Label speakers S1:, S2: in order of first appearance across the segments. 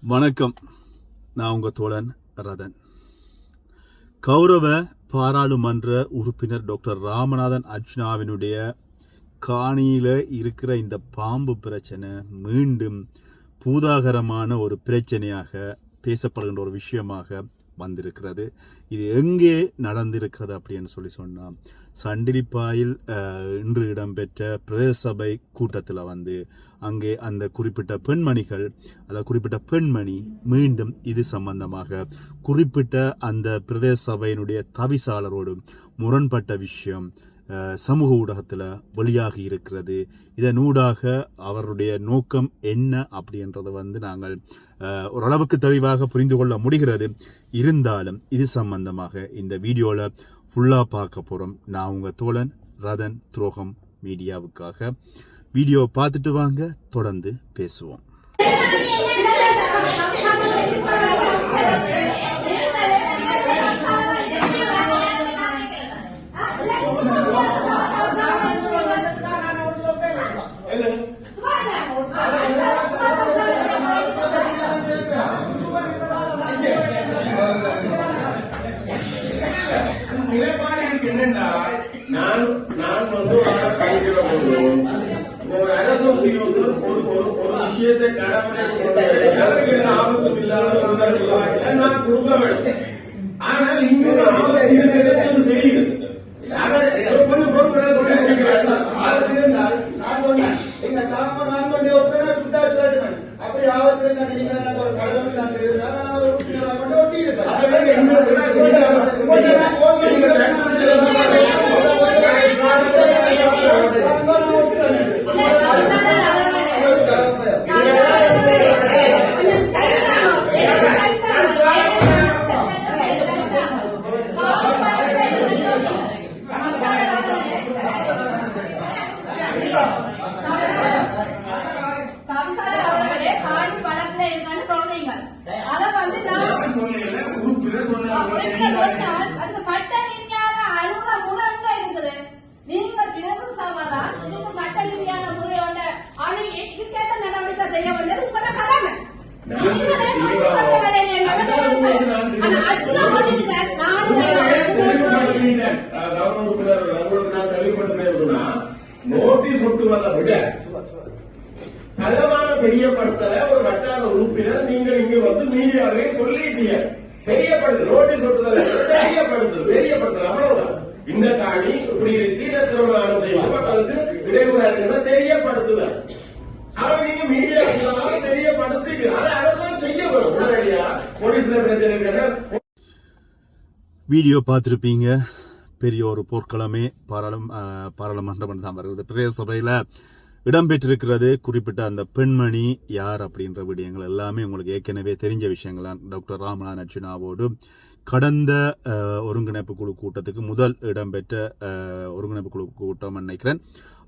S1: வணக்கம். நான் உங்கள் தோழன் ரதன். கௌரவ பாராளுமன்ற உறுப்பினர் டாக்டர் ராமநாதன் அர்ச்சுனாவினுடைய காணியில் இருக்கிற இந்த பாம்பு பிரச்சனை மீண்டும் பூதாகரமான ஒரு பிரச்சனையாக பேசப்படுகின்ற ஒரு விஷயமாக வந்திருக்கிறது. இது எங்கே நடந்திருக்கிறது அப்படின்னு சொன்னால் சண்டிலிப்பாயில் இன்று இடம்பெற்ற பிரதேச சபை கூட்டத்தில் அங்கே அந்த குறிப்பிட்ட பெண்மணிகள் அல்லது குறிப்பிட்ட பெண்மணி மீண்டும் இது சம்பந்தமாக குறிப்பிட்ட அந்த பிரதேச சபையினுடைய தவிசாளரோடு முரண்பட்ட விஷயம் சமூக ஊடகத்தில் வெளியாகி இருக்கிறது. இதனூடாக அவருடைய நோக்கம் என்ன அப்படின்றத நாங்கள் ஓரளவுக்கு தெளிவாக புரிந்து கொள்ள முடிகிறது. இருந்தாலும் இது சம்பந்தமாக இந்த வீடியோவில் ஃபுல்லாக பார்க்க போகிறோம். நான் உங்கள் தோழன் ரதன் துரோகம் மீடியாவுக்காக. வீடியோ பார்த்துட்டு வாங்க, தொடர்ந்து பேசுவோம்.
S2: ஒரு அரசு உத்தியோகர் ஒரு விஷயத்தை கடமைக்கு ஆபத்தும் இல்லாத நான் கொடுக்க வேண்டும். ஆனால் இங்கு ஆபத்து தெரியுது. கொஞ்சம் அப்படி ஆபத்துல நோட்டீஸ் ஒட்டுவதை விட பலமான தெரியப்படுத்தல ஒரு வட்டார உறுப்பினர் நீங்கள் இங்கு மீடியாவே சொல்லிட்டீங்க. தெரியப்படுது, நோட்டீஸ் ஒட்டுதல் தெரியப்படுத்தல் அவ்வளவுதான். இந்த காணி இப்படி தீர திருமணம் செய்யப்பட்டது இடையூறு தெரியப்படுத்துதல். அவர் நீங்க மீடியா தெரியப்படுத்தி அதை அவர்தான் செய்யப்படும் உடனடியா போலீஸ்ல பிரச்சனை.
S1: வீடியோ பார்த்துருப்பீங்க. பெரிய ஒரு போர்க்களமே பாராளுமன்றம் தான் வருகிறது. பிரதேச சபையில் இடம்பெற்றிருக்கிறது. குறிப்பிட்ட அந்த பெண்மணி யார் அப்படின்ற விடயங்கள் எல்லாமே உங்களுக்கு ஏற்கனவே தெரிஞ்ச விஷயங்கள். டாக்டர் ராமநாதன் அர்ச்சுனாவோடு கடந்த ஒருங்கிணைப்பு குழு கூட்டத்துக்கு முதல் இடம்பெற்ற ஒருங்கிணைப்பு குழு கூட்டம் நினைக்கிறேன்.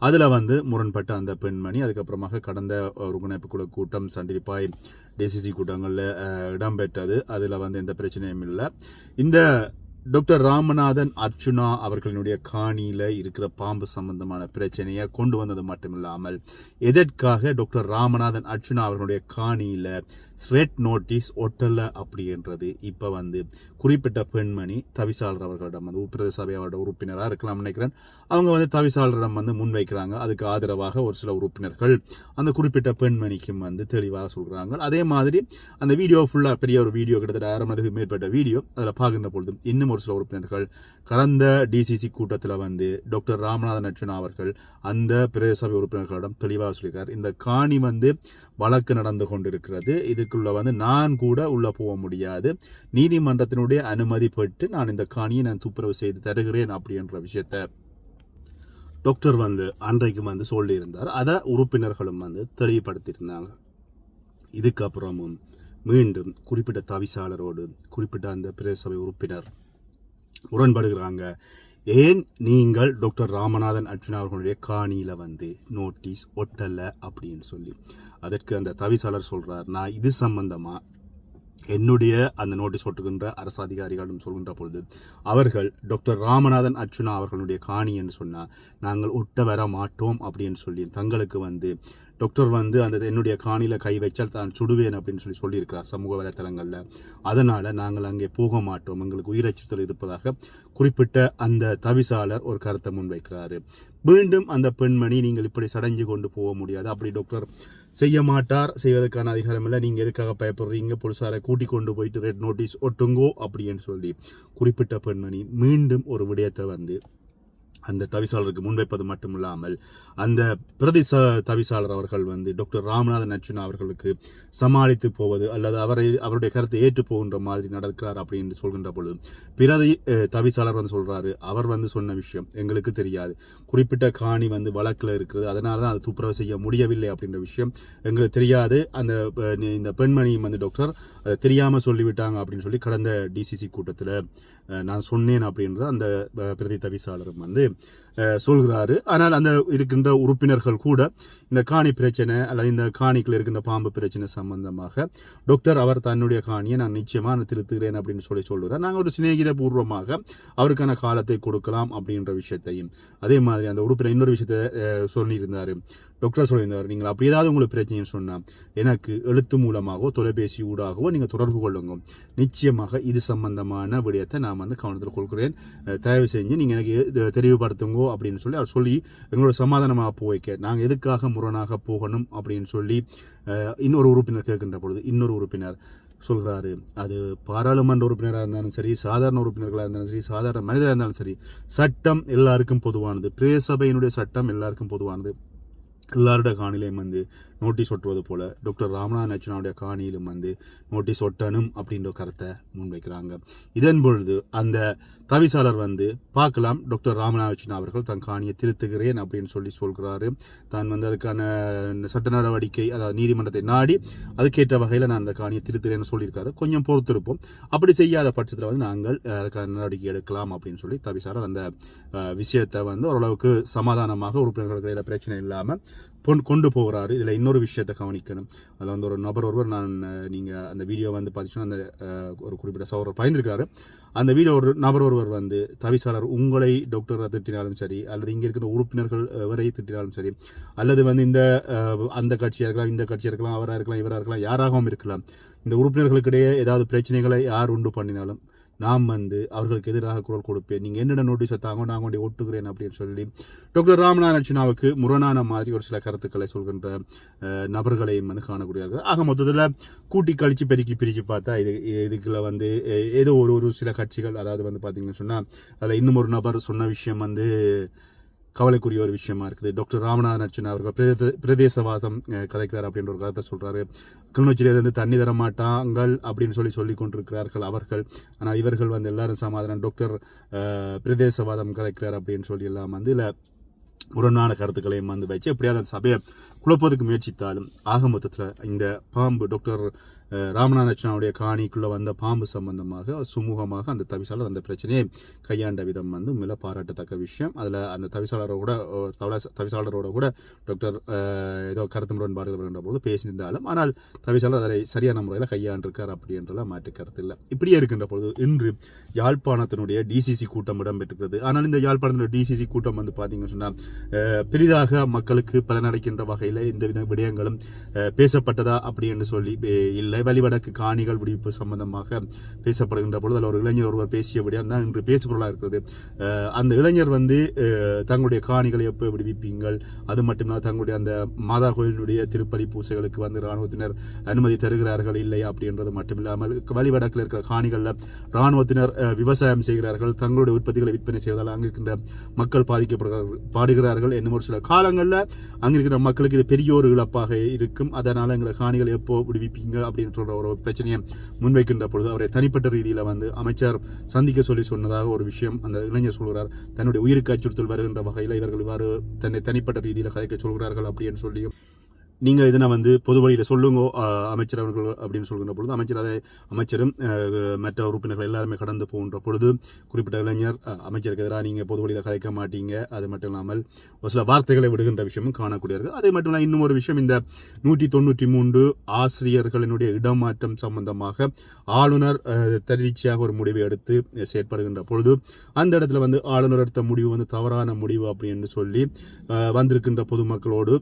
S1: அதில் முரண்பட்ட அந்த பெண்மணி அதுக்கப்புறமாக கடந்த ஒருங்கிணைப்பு குழு கூட்டம் சண்டிலிப்பாய் டிசிசி கூட்டங்களில் இடம்பெற்றது. அதில் எந்த பிரச்சனையும் இல்லை. இந்த டாக்டர் ராமநாதன் அர்ச்சுனா அவர்களினுடைய காணியில இருக்கிற பாம்பு சம்பந்தமான பிரச்சனையை கொண்டு வந்தது மட்டுமில்லாமல் எதற்காக டாக்டர் ராமநாதன் அர்ச்சுனா அவர்களுடைய காணியில ஸ்ரெட் நோட்டீஸ் ஒட்டல அப்படின்றது இப்ப குறிப்பிட்ட பெண்மணி தவிசாளர் அவர்களிடம் பிரதேச சபையோட உறுப்பினராக இருக்கலாம் நினைக்கிறேன். அவங்க தவிசாளரிடம் முன்வைக்கிறாங்க. அதுக்கு ஆதரவாக ஒரு சில உறுப்பினர்கள் அந்த குறிப்பிட்ட பெண்மணிக்கும் தெளிவாக சொல்றாங்க. அதே மாதிரி அந்த வீடியோ ஃபுல்லா பெரிய ஒரு வீடியோ, கிட்டத்தட்ட 1/2 மணி நேரத்துக்கு மேற்பட்ட வீடியோ. அதில் பார்க்கின்ற பொழுது இன்னும் ஒரு சில உறுப்பினர்கள் கடந்த டிசிசி கூட்டத்தில் டாக்டர் ராமநாதன் அர்ச்சுனா அவர்கள் அந்த பிரதேச சபை உறுப்பினர்களிடம் தெளிவாக சொல்லியிருக்கார். இந்த காணி வழக்கு நடந்து கொண்டிருக்கிறது. இதுக்குள்ள நான் கூட உள்ள போக முடியாது. நீதிமன்றத்தினுடைய அனுமதி பெற்று நான் இந்த காணியை துப்புரவு செய்து தருகிறேன் அப்படின்ற விஷயத்த டாக்டர் அன்றைக்கு சொல்லியிருந்தார். அதை உறுப்பினர்களும் தெளிவுபடுத்தியிருந்தாங்க. இதுக்கப்புறமும் மீண்டும் குறிப்பிட்ட தவிசாளரோடு குறிப்பிட்ட அந்த பிரதேச சபை உறுப்பினர் முரண்படுகிறாங்க. ஏன் நீங்கள் டாக்டர் ராமநாதன் அர்ச்சுனா அவர்களுடைய காணியில நோட்டீஸ் ஒட்டல அப்படின்னு சொல்லி. அதற்கு அந்த தவிசாளர் சொல்றார், நான் இது சம்பந்தமா என்னுடைய அந்த நோட்டீஸ் ஒட்டுகின்ற அரசு அதிகாரிகளும் சொல்கின்ற பொழுது அவர்கள் டாக்டர் ராமநாதன் அர்ச்சுனா அவர்களுடைய காணி என்று சொன்னால் நாங்கள் ஒட்ட வர மாட்டோம் அப்படின்னு சொல்லி தங்களுக்கு வந்து டாக்டர் வந்து அந்த என்னுடைய காணியில் கை வைச்சால் தான் சுடுவேன் அப்படின்னு சொல்லியிருக்கிறார் சமூக வலைத்தளங்களில். அதனால் நாங்கள் அங்கே போக மாட்டோம், எங்களுக்கு உயிரச்சுறுத்தல் இருப்பதாக குறிப்பிட்ட அந்த தவிசாளர் ஒரு கருத்தை முன்வைக்கிறாரு. மீண்டும் அந்த பெண்மணி நீங்கள் இப்படி சடைஞ்சு கொண்டு போக முடியாது, அப்படி டாக்டர் செய்ய மாட்டார், செய்வதற்கான அதிகாரம் இல்லை, நீங்கள் எதுக்காக பயப்படுறீங்க, போலீசாரை கூட்டிக் கொண்டு போயிட்டு ரெட் நோட்டீஸ் ஒட்டுங்கோ அப்படின்னு சொல்லி குறிப்பிட்ட பெண்மணி மீண்டும் ஒரு விடயத்தை வந்து அந்த தவிசாளருக்கு முன்வைப்பது மட்டுமில்லாமல் அந்த பிரதி தவிசாளர் அவர்கள் வந்து டாக்டர் ராமநாதன் அர்ச்சுனா அவர்களுக்கு சமாளித்து போவது அல்லது அவருடைய கருத்தை ஏற்று போகின்ற மாதிரி நடக்கிறார் அப்படின்னு சொல்கின்ற பொழுது பிரதி தவிசாளர் வந்து சொல்றாரு, அவர் வந்து சொன்ன விஷயம் எங்களுக்கு தெரியாது, குறிப்பிட்ட காணி வந்து வழக்கில் இருக்கிறது, அதனால தான் அதை துப்புரவு செய்ய முடியவில்லை அப்படின்ற விஷயம் எங்களுக்கு தெரியாது, அந்த இந்த பெண்மணியும் வந்து டாக்டர் தெரியாமல் சொல்லிவிட்டாங்க அப்படின்னு சொல்லி கடந்த டிசிசி கூட்டத்தில் நான் சொன்னேன் அப்படின்றது அந்த பிரதி தவிசாளரும் வந்து சொல்கிறாரு. ஆனால் அந்த இருக்கின்ற உறுப்பினர்கள் கூட இந்த காணி பிரச்சனை அல்லது இந்த காணிக்குள்ள இருக்கின்ற பாம்பு பிரச்சனை சம்பந்தமாக டாக்டர் அவர் தன்னுடைய காணியை நான் நிச்சயமாக நான் திருத்துகிறேன் அப்படின்னு சொல்லுறார். நாங்கள் ஒரு சிநேகித பூர்வமாக அவருக்கான காலத்தை கொடுக்கலாம் அப்படின்ற விஷயத்தையும் அதே மாதிரி அந்த உறுப்பினர் இன்னொரு விஷயத்தை சொல்லியிருந்தாரு. டாக்டர் சொல்லியிருந்தார், நீங்கள் அப்படி ஏதாவது உங்களுக்கு பிரச்சனைன்னு சொன்னால் எனக்கு எழுத்து மூலமாகவோ தொலைபேசி ஊடாகவோ நீங்கள் தொடர்பு கொள்ளுங்க, நிச்சயமாக இது சம்பந்தமான விடயத்தை நான் வந்து கவனத்தில் கொள்கிறேன், தயவு செஞ்சு நீங்கள் எனக்கு தெளிவுபடுத்துங்கோ அப்படின்னு சொல்லி அவர் சொல்லி எங்களோட சமாதானமாக போய்க்க நாங்கள் எதுக்காக முரணாக போகணும் அப்படின்னு சொல்லி இன்னொரு உறுப்பினர் கேட்கின்ற பொழுது இன்னொரு உறுப்பினர் சொல்கிறாரு, அது பாராளுமன்ற உறுப்பினராக இருந்தாலும் சரி, சாதாரண உறுப்பினர்களாக இருந்தாலும் சரி, சாதாரண மனிதராக இருந்தாலும் சரி, சட்டம் எல்லாருக்கும் பொதுவானது, பிரதேச சபையினுடைய சட்டம் எல்லாருக்கும் பொதுவானது. எல்லாருடைய காணிலையும் வந்து நோட்டீஸ் ஒட்டுவது போல டாக்டர் ராமநாதன் அர்ச்சுனாவுடைய காணியிலும் வந்து நோட்டீஸ் ஒட்டணும் அப்படின்ற கருத்தை முன்வைக்கிறாங்க. இதன் பொழுது அந்த தவிசாளர் வந்து பார்க்கலாம், டாக்டர் ராமநாதன் அர்ச்சுனா அவர்கள் தன் காணியை திருத்துகிறேன் அப்படின்னு சொல்கிறாரு. தான் வந்து அதுக்கான சட்ட நடவடிக்கை அதாவது நீதிமன்றத்தை நாடி அதுக்கேற்ற வகையில் நான் அந்த காணியை திருத்துகிறேன்னு சொல்லியிருக்காரு. கொஞ்சம் பொறுத்திருப்போம், அப்படி செய்யாத பட்சத்தில் வந்து நாங்கள் அதுக்கான நடவடிக்கை எடுக்கலாம் அப்படின்னு சொல்லி தவிசாளர் அந்த விஷயத்தை வந்து ஓரளவுக்கு சமாதானமாக உறுப்பினர்களுக்கு இடையில பிரச்சனை இல்லாமல் கொண்டு போகிறாரு. இதில் இன்னொரு விஷயத்தை கவனிக்கணும், அதில் வந்து ஒரு நபர் ஒருவர் நீங்கள் அந்த வீடியோ வந்து பார்த்தீங்கன்னா அந்த ஒரு குறிப்பிட்ட சகோதரர் பயந்துருக்காரு. அந்த வீடியோ ஒரு நபர் ஒருவர் வந்து தவிசாளர் உங்களை டாக்டரை திட்டினாலும் சரி அல்லது இங்கே இருக்கிற உறுப்பினர்கள் வரை திட்டினாலும் சரி அல்லது வந்து இந்த அந்த கட்சியாக இருக்கலாம் இந்த கட்சியாக இருக்கலாம் அவராக இருக்கலாம் இவராக இருக்கலாம் யாராகவும் இருக்கலாம், இந்த உறுப்பினர்களுக்கிடையே ஏதாவது பிரச்சனைகளை யார் உண்டு பண்ணினாலும் நாம் வந்து அவர்களுக்கு எதிராக குரல் கொடுப்பேன், நீங்கள் என்னென்ன நோட்டீஸை தாங்க நான் கொண்டு ஒட்டுகிறேன் அப்படின்னு சொல்லி டாக்டர் ராமநாதன் அர்ச்சுனாவுக்கு முரணான மாதிரி ஒரு சில கருத்துக்களை சொல்கின்ற நபர்களையும் வந்து காணக்கூடியார்கள். ஆக மொத்தத்தில் கூட்டி கழிச்சு பெருக்கி பிரித்து பார்த்தா இதுக்குள்ள வந்து ஏதோ ஒரு சில கட்சிகள் அதாவது வந்து பார்த்தீங்கன்னு சொன்னால் அதில் இன்னும் ஒரு நபர் சொன்ன விஷயம் வந்து கவலைக்குரிய ஒரு விஷயமா இருக்குது. டாக்டர் ராமநாதன் அர்ச்சுனா அவர்கள் பிரதேசவாதம் கதைக்கிறார் அப்படின்ற ஒரு கருத்தை சொல்றாரு. கிளிநொச்சியிலிருந்து தண்ணி தர மாட்டாங்கள் அப்படின்னு சொல்லி கொண்டிருக்கிறார்கள் அவர்கள், ஆனால் இவர்கள் வந்து எல்லாரும் சமாதானம் டாக்டர் பிரதேசவாதம் கதைக்கிறார் அப்படின்னு சொல்லி எல்லாம் வந்து இல்லை முரணான கருத்துக்களையும் வந்து வச்சு எப்படியாவது அந்த சபையை குழப்பதுக்கு முயற்சித்தாலும் ஆக மொத்தத்தில் இந்த பாம்பு டாக்டர் ராமநாதன் அர்ச்சுனாவுடைய காணிக்குள்ள வந்த பாம்பு சம்பந்தமாக சுமூகமாக அந்த தவிசாளர் அந்த பிரச்சனையை கையாண்ட விதம் வந்து உண்மையில பாராட்டத்தக்க விஷயம். அதில் அந்த தவிசாளரோட கூட டாக்டர் ஏதோ கருத்து முரண்பாடுகள் வருகின்ற போது பேசியிருந்தாலும் ஆனால் தவிசாளர் அதை சரியான முறையில் கையாண்டிருக்கார் அப்படின்றத மாற்று கருத்து இல்லை. இப்படியே இருக்கின்ற பொழுது இன்று யாழ்ப்பாணத்தினுடைய டிசிசி கூட்டம் இடம்பெற்றிருக்கிறது. ஆனால் இந்த யாழ்ப்பாணத்தினுடைய டிசிசி கூட்டம் வந்து பார்த்தீங்கன்னு சொன்னால் பெரிதாக மக்களுக்கு பலனடைக்கின்ற வகையில் இந்த விடயங்களும் பேசப்பட்டதா அப்படி என்று சொல்லி இல்லை. வழிவடக்கு காணிகள் விடுவிப்பு சம்பந்தமாக பேசப்படுகின்ற பொழுது அதில் ஒரு இளைஞர் ஒருவர் பேசிய விடயம் தான் இன்று பேசுபொருளாக இருக்கிறது. அந்த இளைஞர் வந்து தங்களுடைய காணிகளை எப்போ விடுவிப்பீங்கள், அது மட்டுமில்லாமல் தங்களுடைய அந்த மாதா கோயிலுடைய திருப்பலி பூசைகளுக்கு வந்து இராணுவத்தினர் அனுமதி தருகிறார்கள் இல்லையா அப்படின்றது மட்டுமில்லாமல் வழிவடக்கில் இருக்கிற காணிகளில் இராணுவத்தினர் விவசாயம் செய்கிறார்கள், தங்களுடைய உற்பத்திகளை விற்பனை செய்வதால் அங்கிருக்கின்ற மக்கள் பாடுகிறார்கள் என்னும் ஒரு சில காலங்களில் அங்கிருக்கிற மக்களுக்கு இது பெரிய ஒரு இழப்பாக இருக்கும். அதனால் எங்களை காணிகள் எப்போ விடுவிப்பீங்க அப்படின்னு ஒரு பிரச்சனையை முன்வைக்கின்ற பொழுது அவரை தனிப்பட்ட ரீதியில் வந்து அமைச்சர் சந்திக்க சொன்னதாக ஒரு விஷயம் அந்த இளைஞர் சொல்கிறார். தன்னுடைய உயிருக்கு அச்சுறுத்தல் வருகின்ற வகையில் இவர்கள் இவ்வாறு தன்னை தனிப்பட்ட ரீதியில் கதைக்க சொல்கிறார்கள் அப்படின்னு சொல்லியும் நீங்கள் இதனை வந்து பொது வழியில் சொல்லுங்க அமைச்சர் அவர்கள் அப்படின்னு சொல்கின்ற பொழுது அமைச்சரும் மற்ற உறுப்பினர்கள் எல்லாருமே கடந்து போகின்ற பொழுது குறிப்பிட்ட இளைஞர் அமைச்சருக்கு எதிராக நீங்கள் பொது வழியில் கதைக்க மாட்டீங்க, அது மட்டும் இல்லாமல் ஒரு சில வார்த்தைகளை விடுகின்ற விஷயமும் காணக்கூடியது. அதே மட்டும் இல்லாமல் இன்னும் ஒரு விஷயம், இந்த 193 ஆசிரியர்களினுடைய இடமாற்றம் சம்பந்தமாக ஆளுநர் தன்னிச்சையாக ஒரு முடிவை எடுத்து செயற்படுகின்ற பொழுது அந்த இடத்துல வந்து ஆளுநர் எடுத்த முடிவு வந்து தவறான முடிவு அப்படின்னு சொல்லி வந்திருக்கின்ற பொதுமக்களோடு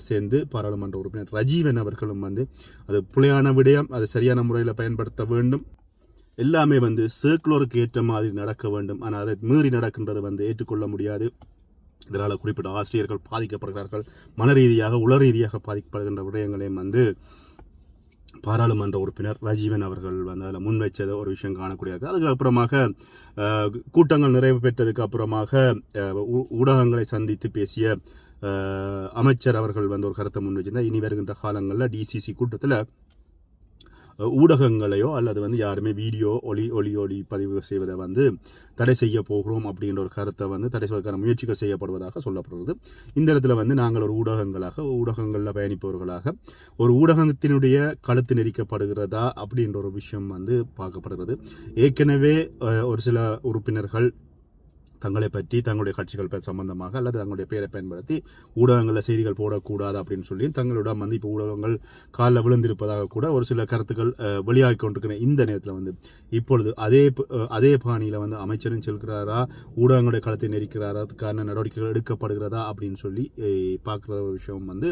S1: சேர்ந்து பாராளுமன்ற உறுப்பினர் ரஜீவன் அவர்களும் வந்து அது புலையான விடயம், அது சரியான முறையில் பயன்படுத்த வேண்டும், எல்லாமே வந்து சர்க்குலருக்கு ஏற்ற மாதிரி நடக்க வேண்டும். ஆனால் அதை மீறி நடக்கின்றது வந்து ஏற்றுக்கொள்ள முடியாது. இதனால் குறிப்பிட்ட ஆசிரியர்கள் பாதிக்கப்படுகிறார்கள், மன ரீதியாக உள ரீதியாக பாதிக்கப்படுகின்ற விடயங்களையும் வந்து பாராளுமன்ற உறுப்பினர் ரஜீவன் அவர்கள் வந்து அதில் முன்வைச்சத ஒரு விஷயம் காணக்கூடியது. அதுக்கப்புறமாக கூட்டங்கள் நிறைவு பெற்றதுக்கு அப்புறமாக ஊடகங்களை சந்தித்து பேசிய அமைச்சர் அவர்கள் வந்து ஒரு கருத்தை முன் வச்சிருந்தார். இனி வருகின்ற காலங்களில் டிசிசி கூட்டத்தில் ஊடகங்களையோ அல்லது வந்து யாருமே வீடியோ ஒளி பதிவு செய்வதை வந்து தடை செய்ய போகிறோம் அப்படின்ற ஒரு கருத்தை வந்து தடை செய்வதற்கான முயற்சிகள் செய்யப்படுவதாக சொல்லப்படுகிறது. இந்த இடத்துல வந்து நாங்கள் ஒரு ஊடகங்களில் பயணிப்பவர்களாக ஒரு ஊடகத்தினுடைய கழுத்து நெரிக்கப்படுகிறதா அப்படின்ற ஒரு விஷயம் வந்து பார்க்கப்படுகிறது. ஏற்கனவே ஒரு சில உறுப்பினர்கள் தங்களை பற்றி தங்களுடைய கட்சிகள் சம்பந்தமாக அல்லது தங்களுடைய பெயரை பயன்படுத்தி ஊடகங்களில் செய்திகள் போடக்கூடாது அப்படின்னு சொல்லி தங்களிடம் வந்து இப்போ ஊடகங்கள் காலில் விழுந்திருப்பதாக கூட ஒரு சில கருத்துக்கள் வெளியாகி கொண்டிருக்கிற இந்த நேரத்தில் வந்து இப்பொழுது அதே பாணியில் வந்து அமைச்சரும் செல்கிறாரா, ஊடகங்களுடைய களத்தை நெரிக்கிறாரா, அதுக்கான நடவடிக்கைகள் எடுக்கப்படுகிறதா அப்படின்னு சொல்லி பார்க்குற ஒரு விஷயம் வந்து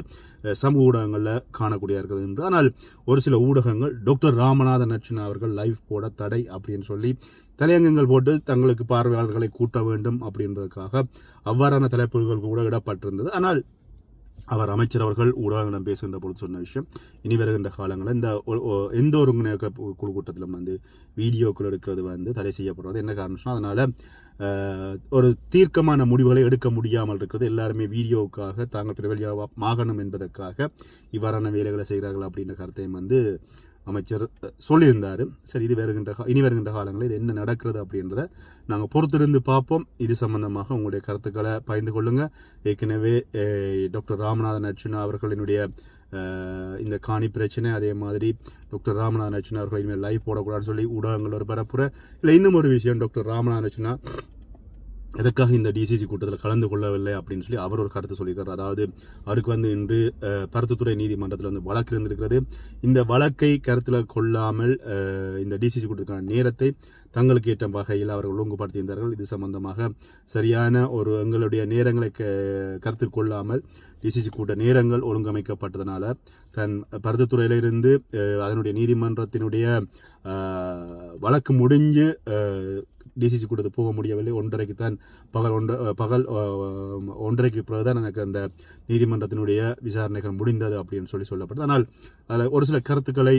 S1: சமூக ஊடகங்களில் காணக்கூடிய இருக்குது என்று. ஆனால் ஒரு சில ஊடகங்கள் டாக்டர் ராமநாதன் அர்ச்சுனா அவர்கள் லைவ் போட தடை அப்படின்னு சொல்லி தலையங்கங்கள் போட்டு தங்களுக்கு பார்வையாளர்களை கூட்ட வேண்டும் அப்படின்றதுக்காக அவ்வாறான தலைப்புகள் கூட இடப்பட்டிருந்தது. ஆனால் அவர் அமைச்சர் அவர்கள் ஊடகங்களிடம் பேசுகின்ற பொழுது சொன்ன விஷயம், இனி வருகின்ற காலங்களில் இந்த எந்த ஒருங்கிணைக்க குழு கூட்டத்திலும் வந்து வீடியோக்கள் எடுக்கிறது வந்து தடை செய்யப்படுறது. என்ன காரணம், அதனால ஒரு தீர்க்கமான முடிவுகளை எடுக்க முடியாமல் இருக்கிறது. எல்லாருமே வீடியோவுக்காக தாங்கள் பிரபலியாக மாகணும் என்பதற்காக இவ்வாறான வேலைகளை செய்கிறார்கள் அப்படின்ற கருத்தையும் வந்து அமைச்சர் சொல்லியிருந்தார். சரி, இனி வருகின்ற காலங்களில் இது என்ன நடக்கிறது அப்படின்றத நாங்கள் பொறுத்திருந்து பார்ப்போம். இது சம்பந்தமாக உங்களுடைய கருத்துக்களை பகிர்ந்து கொள்ளுங்க. ஏற்கனவே டாக்டர் ராமநாதன் அர்ச்சுனா அவர்களினுடைய இந்த காணி பிரச்சனை, அதே மாதிரி டாக்டர் ராமநாதன் அர்ச்சுனா அவர்கள் இனிமேல் லைவ் போடக்கூடாதுன்னு சொல்லி ஊடகங்கள் ஒரு பரப்புற. இல்லை இன்னும் ஒரு விஷயம், டாக்டர் ராமநாதன் அர்ச்சுனா எதற்காக இந்த டிசிசி கூட்டத்தில் கலந்து கொள்ளவில்லை அப்படின்னு சொல்லி அவர் ஒரு கருத்து சொல்லியிருக்கார். அதாவது அவருக்கு வந்து இன்று பருத்தித்துறை நீதிமன்றத்தில் வந்து வழக்கு இருந்திருக்கிறது. இந்த வழக்கை கருத்தில் கொள்ளாமல் இந்த டிசிசி கூட்டத்துக்கான நேரத்தை தங்களுக்கு ஏற்ற வகையில் அவர்கள் ஒழுங்குபடுத்தியிருந்தார்கள். இது சம்பந்தமாக சரியான ஒரு எங்களுடைய நேரங்களை கருத்தில் கொள்ளாமல் டிசிசி கூட்ட நேரங்கள் ஒழுங்கமைக்கப்பட்டதனால தன் பருத்தித்துறையிலிருந்து அதனுடைய நீதிமன்றத்தினுடைய வழக்கு முடிஞ்சு டிசிசி கூட்டத்துக்கு போக முடியவில்லை. 1:30க்கு தான் பகல் 1:30க்கு பிறகுதான் எனக்கு அந்த நீதிமன்றத்தினுடைய விசாரணைகள் முடிந்தது அப்படின்னு சொல்லப்பட்டது. ஆனால் அதில் ஒரு சில கருத்துக்களை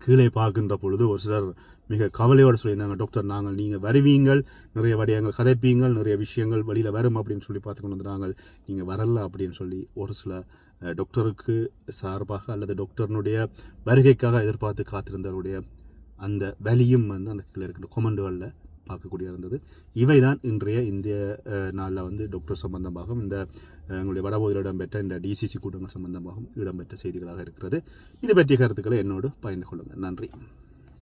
S1: கீழே பார்க்கின்ற பொழுது ஒரு சிலர் மிக கவலையோடு சொல்லியிருந்தாங்க, டாக்டர் நீங்கள் வருவீங்கள், நிறைய விடயங்கள் கதைப்பீங்கள், நிறைய விஷயங்கள் வெளியில் வரும் அப்படின்னு சொல்லி பார்த்து கொண்டு வந்துடுறாங்க, நீங்கள் வரல அப்படின்னு சொல்லி ஒரு சில டாக்டருக்கு சார்பாக அல்லது டாக்டர்னுடைய வருகைக்காக எதிர்பார்த்து காத்திருந்தவருடைய அந்த வலியும் வந்து அந்த கீழே இருக்கின்ற கொமெண்டுகளில் பார்க்கக்கூடிய இருந்தது. இவைதான் இன்றைய இந்திய நாளில் வந்து டாக்டர் சம்பந்தமாகவும் இந்த எங்களுடைய வடபகுதியில் இடம்பெற்ற இந்த டிசிசி கூட்டங்கள் சம்பந்தமாகவும் இடம்பெற்ற செய்திகளாக இருக்கிறது. இது பற்றிய கருத்துக்களை என்னோடு பகிர்ந்து கொள்ளுங்கள். நன்றி.